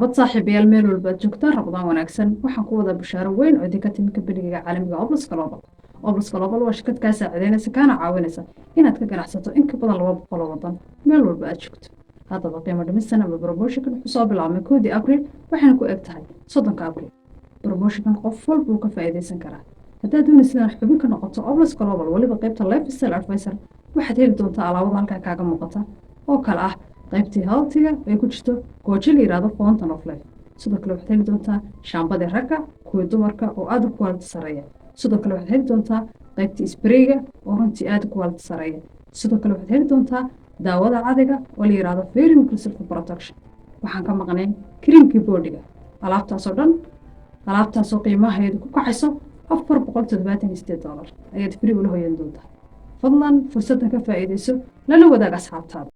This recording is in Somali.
bad saaxiibayaal meel walba aad joogtaan rabadaan wanaagsan waxaan ku wadaa bashaaro weyn oo idinka timid bangiga caalamiga Oblas Global. Oblas Global waa shirkad kaa saacideynaysa kaana caawinaysa inaad ka ganacsato in ka badan 200 wadan meel walba aad joogto. Haddaba qiimo dhimisana ama promotion wuxuu soo bilaabmay 1 Abriil waxaana ku eg tahay 30 Abriil. Promotion qof walba uu ka faa'iideysan karaa. haddaad doonaysid inaad xubin ka noqoto Oblas Global waliba qaybta lifestyle advisor waxaad heli doontaa alaabada halkaa kaaga muuqata oo kale ah qaybtii healthiga ay ku jirto goojo la yiraahdo fountain of life. sidoo kale waxaad heli doontaa shaambadii ragga kuwa dumarka oo aad u quality sareeya. sidoo kale waxaad heli doontaa qaybtii sprayga oo runtii aad u quality sareeya. sidoo kale waxaad heli doontaa daawada cadiga oo la yiraahdo very inclusive protection. waxaan ka maqnay creamkii boodiga alaabtaasoo qiimaheedu ku kacayso $478 ayaad free ula hoyan doontaa. fadlan fursaddan ka faa'iidayso lana wadaag asxaabtaada.